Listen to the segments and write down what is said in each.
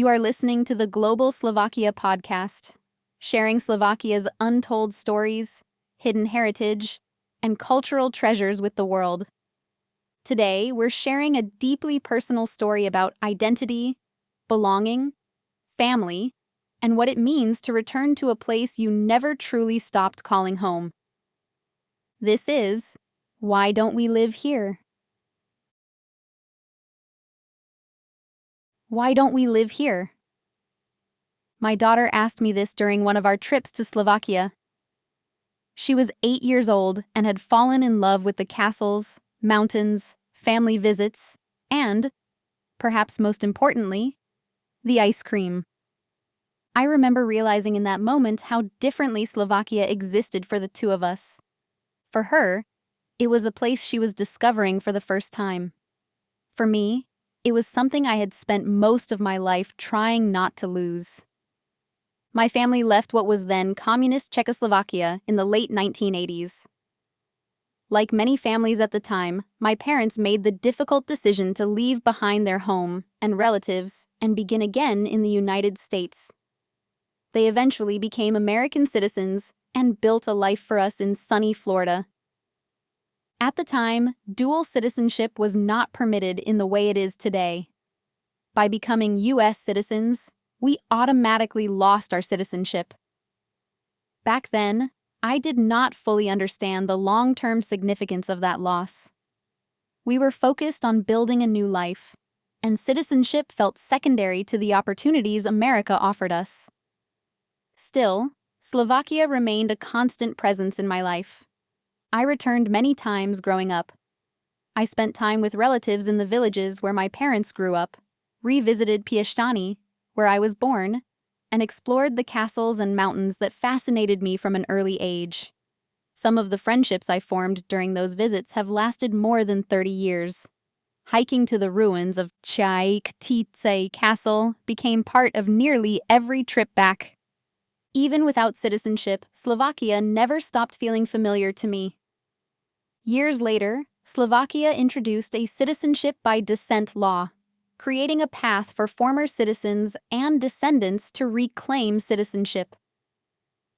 You are listening to the Global Slovakia podcast, sharing Slovakia's untold stories, hidden heritage, and cultural treasures with the world. Today, we're sharing a deeply personal story about identity, belonging, family, and what it means to return to a place you never truly stopped calling home. This is Why Don't We Live Here? Why don't we live here? My daughter asked me this during one of our trips to Slovakia. She was 8 years old and had fallen in love with the castles, mountains, family visits, and, perhaps most importantly, the ice cream. I remember realizing in that moment how differently Slovakia existed for the two of us. For her, it was a place she was discovering for the first time. For me, it was something I had spent most of my life trying not to lose. My family left what was then communist Czechoslovakia in the late 1980s. Like many families at the time, my parents made the difficult decision to leave behind their home and relatives and begin again in the United States. They eventually became American citizens and built a life for us in sunny Florida. At the time, dual citizenship was not permitted in the way it is today. By becoming U.S. citizens, we automatically lost our citizenship. Back then, I did not fully understand the long-term significance of that loss. We were focused on building a new life, and citizenship felt secondary to the opportunities America offered us. Still, Slovakia remained a constant presence in my life. I returned many times growing up. I spent time with relatives in the villages where my parents grew up, revisited Piešťany, where I was born, and explored the castles and mountains that fascinated me from an early age. Some of the friendships I formed during those visits have lasted more than 30 years. Hiking to the ruins of Čajktice Castle became part of nearly every trip back. Even without citizenship, Slovakia never stopped feeling familiar to me. Years later, Slovakia introduced a citizenship by descent law, creating a path for former citizens and descendants to reclaim citizenship.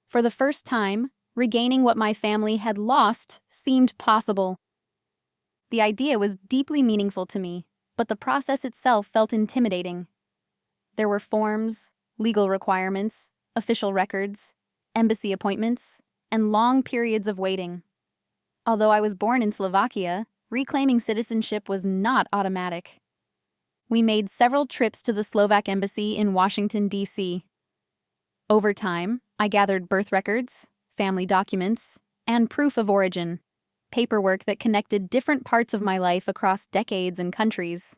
For the first time, regaining what my family had lost seemed possible. The idea was deeply meaningful to me, but the process itself felt intimidating. There were forms, legal requirements, official records, embassy appointments, and long periods of waiting. Although I was born in Slovakia, reclaiming citizenship was not automatic. We made several trips to the Slovak embassy in Washington, D.C. Over time, I gathered birth records, family documents, and proof of origin, paperwork that connected different parts of my life across decades and countries.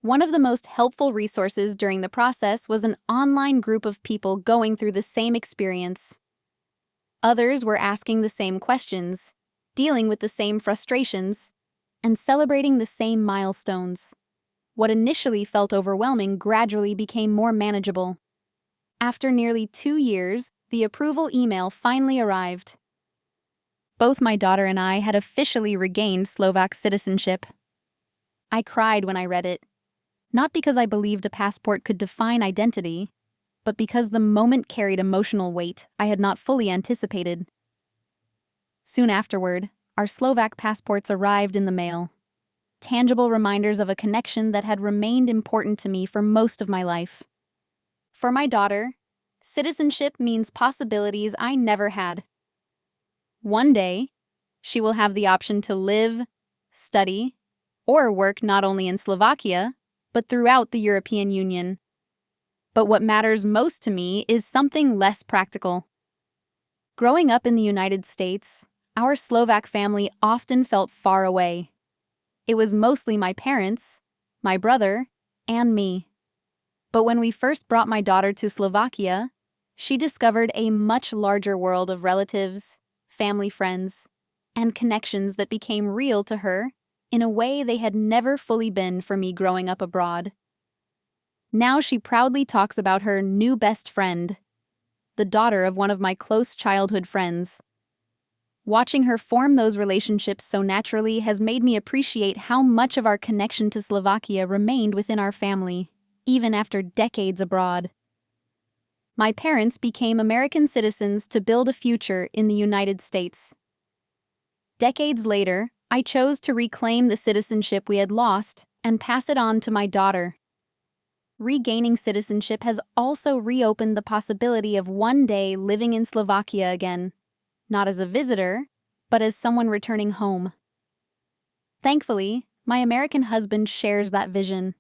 One of the most helpful resources during the process was an online group of people going through the same experience. Others were asking the same questions, dealing with the same frustrations, and celebrating the same milestones. What initially felt overwhelming gradually became more manageable. After nearly 2 years, the approval email finally arrived. Both my daughter and I had officially regained Slovak citizenship. I cried when I read it, not because I believed a passport could define identity, but because the moment carried emotional weight I had not fully anticipated. Soon afterward, our Slovak passports arrived in the mail. Tangible reminders of a connection that had remained important to me for most of my life. For my daughter, citizenship means possibilities I never had. One day, she will have the option to live, study, or work not only in Slovakia, but throughout the European Union. But what matters most to me is something less practical. Growing up in the United States, our Slovak family often felt far away. It was mostly my parents, my brother, and me. But when we first brought my daughter to Slovakia, she discovered a much larger world of relatives, family friends, and connections that became real to her in a way they had never fully been for me growing up abroad. Now she proudly talks about her new best friend, the daughter of one of my close childhood friends. Watching her form those relationships so naturally has made me appreciate how much of our connection to Slovakia remained within our family. even after decades abroad. My parents became American citizens to build a future in the United States. Decades later, I chose to reclaim the citizenship we had lost and pass it on to my daughter. Regaining citizenship has also reopened the possibility of one day living in Slovakia again, not as a visitor, but as someone returning home. Thankfully, my American husband shares that vision.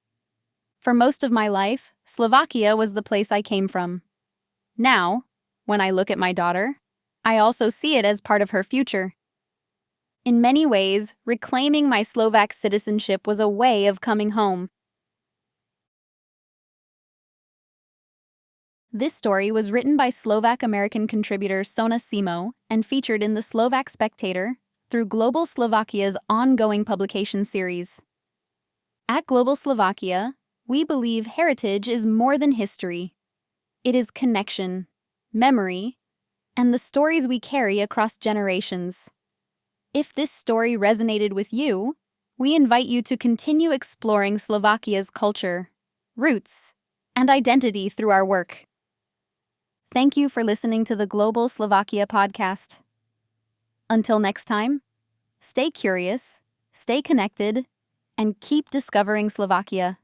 For most of my life, Slovakia was the place I came from. Now, when I look at my daughter, I also see it as part of her future. In many ways, reclaiming my Slovak citizenship was a way of coming home. This story was written by Slovak-American contributor Sona Simo and featured in the Slovak Spectator through Global Slovakia's ongoing publication series. At Global Slovakia, we believe heritage is more than history. It is connection, memory, and the stories we carry across generations. If this story resonated with you, we invite you to continue exploring Slovakia's culture, roots, and identity through our work. Thank you for listening to the Global Slovakia podcast. Until next time, stay curious, stay connected, and keep discovering Slovakia.